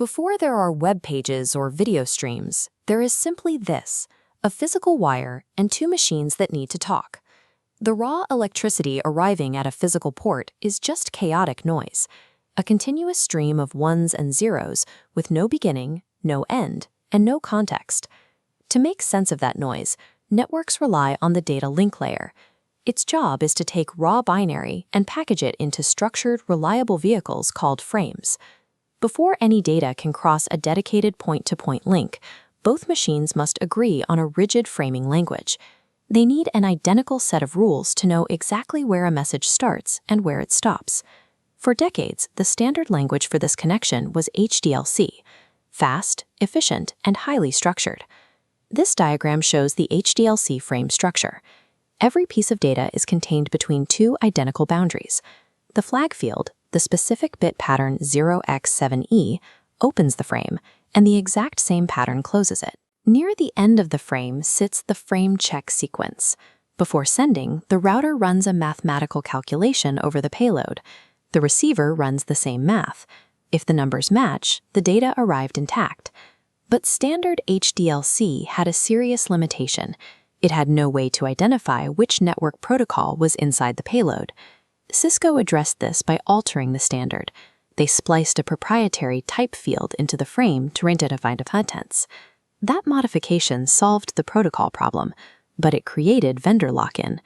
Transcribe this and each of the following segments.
Before there are web pages or video streams, there is simply this: a physical wire and two machines that need to talk. The raw electricity arriving at a physical port is just chaotic noise, a continuous stream of ones and zeros with no beginning, no end, and no context. To make sense of that noise, networks rely on the data link layer. Its job is to take raw binary and package it into structured, reliable vehicles called frames. Before any data can cross a dedicated point-to-point link, both machines must agree on a rigid framing language. They need an identical set of rules to know exactly where a message starts and where it stops. For decades, the standard language for this connection was HDLC: fast, efficient, and highly structured. This diagram shows the HDLC frame structure. Every piece of data is contained between two identical boundaries. The flag field, the specific bit pattern 0x7e, opens the frame, and the exact same pattern closes it. Near the end of the frame sits the frame check sequence. Before sending, the router runs a mathematical calculation over the payload. The receiver runs the same math. If the numbers match, the data arrived intact. But standard HDLC had a serious limitation. It had no way to identify which network protocol was inside the payload. Cisco addressed this by altering the standard. They spliced a proprietary type field into the frame to identify the contents. That modification solved the protocol problem, but it created vendor lock-in.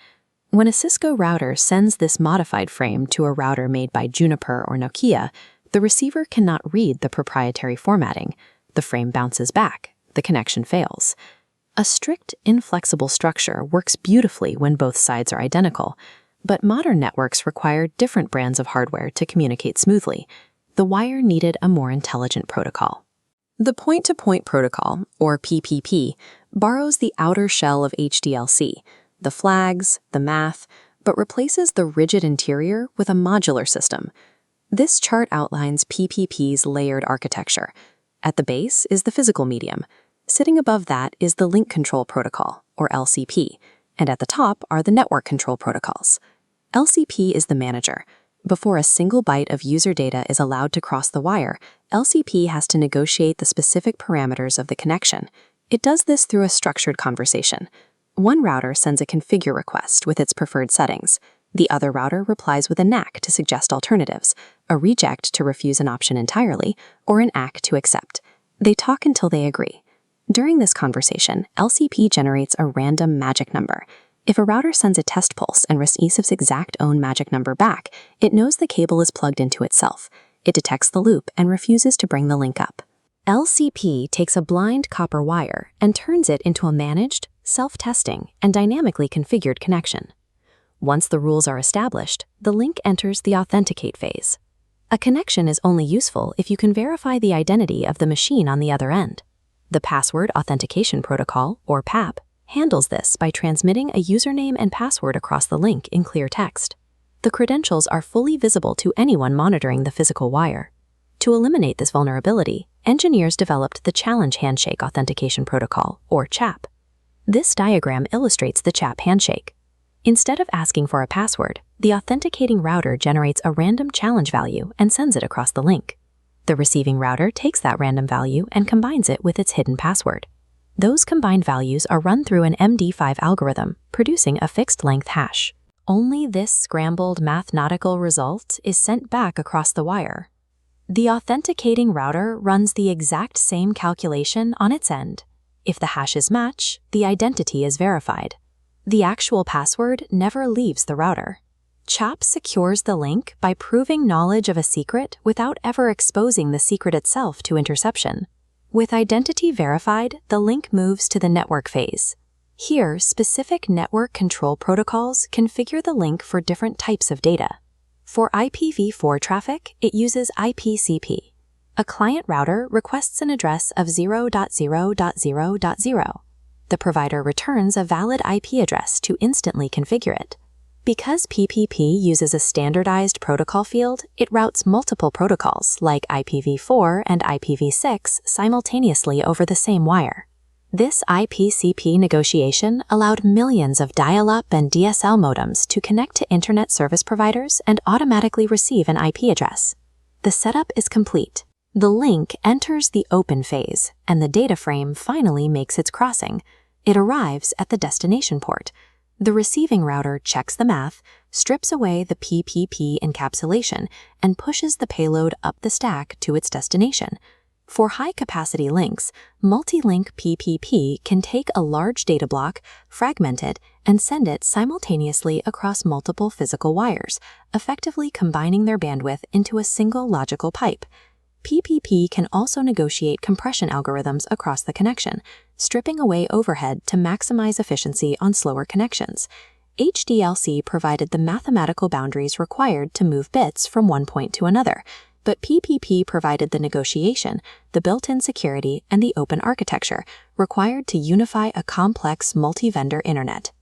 When a Cisco router sends this modified frame to a router made by Juniper or Nokia, the receiver cannot read the proprietary formatting. The frame bounces back. The connection fails. A strict, inflexible structure works beautifully when both sides are identical, but modern networks require different brands of hardware to communicate smoothly. The wire needed a more intelligent protocol. The point-to-point protocol, or PPP, borrows the outer shell of HDLC, the flags, the math, but replaces the rigid interior with a modular system. This chart outlines PPP's layered architecture. At the base is the physical medium. Sitting above that is the link control protocol, or LCP, and at the top are the network control protocols. LCP is the manager. Before a single byte of user data is allowed to cross the wire, LCP has to negotiate the specific parameters of the connection. It does this through a structured conversation. One router sends a configure request with its preferred settings. The other router replies with a NAC to suggest alternatives, a reject to refuse an option entirely, or an ACK to accept. They talk until they agree. During this conversation, LCP generates a random magic number. If a router sends a test pulse and receives its exact own magic number back, it knows the cable is plugged into itself. It detects the loop and refuses to bring the link up. LCP takes a blind copper wire and turns it into a managed, self-testing, and dynamically configured connection. Once the rules are established, the link enters the authenticate phase. A connection is only useful if you can verify the identity of the machine on the other end. The Password Authentication Protocol, or PAP, handles this by transmitting a username and password across the link in clear text. The credentials are fully visible to anyone monitoring the physical wire. To eliminate this vulnerability, engineers developed the Challenge Handshake Authentication Protocol, or CHAP. This diagram illustrates the CHAP handshake. Instead of asking for a password, the authenticating router generates a random challenge value and sends it across the link. The receiving router takes that random value and combines it with its hidden password. Those combined values are run through an MD5 algorithm, producing a fixed-length hash. Only this scrambled mathematical result is sent back across the wire. The authenticating router runs the exact same calculation on its end. If the hashes match, the identity is verified. The actual password never leaves the router. CHAP secures the link by proving knowledge of a secret without ever exposing the secret itself to interception. With identity verified, the link moves to the network phase. Here, specific network control protocols configure the link for different types of data. For IPv4 traffic, it uses IPCP. A client router requests an address of 0.0.0.0. The provider returns a valid IP address to instantly configure it. Because PPP uses a standardized protocol field, it routes multiple protocols like IPv4 and IPv6 simultaneously over the same wire. This IPCP negotiation allowed millions of dial-up and DSL modems to connect to internet service providers and automatically receive an IP address. The setup is complete. The link enters the open phase, and the data frame finally makes its crossing. It arrives at the destination port. The receiving router checks the math, strips away the PPP encapsulation, and pushes the payload up the stack to its destination. For high-capacity links, multi-link PPP can take a large data block, fragment it, and send it simultaneously across multiple physical wires, effectively combining their bandwidth into a single logical pipe. PPP can also negotiate compression algorithms across the connection, stripping away overhead to maximize efficiency on slower connections. HDLC provided the mathematical boundaries required to move bits from one point to another, but PPP provided the negotiation, the built-in security, and the open architecture required to unify a complex multi-vendor internet.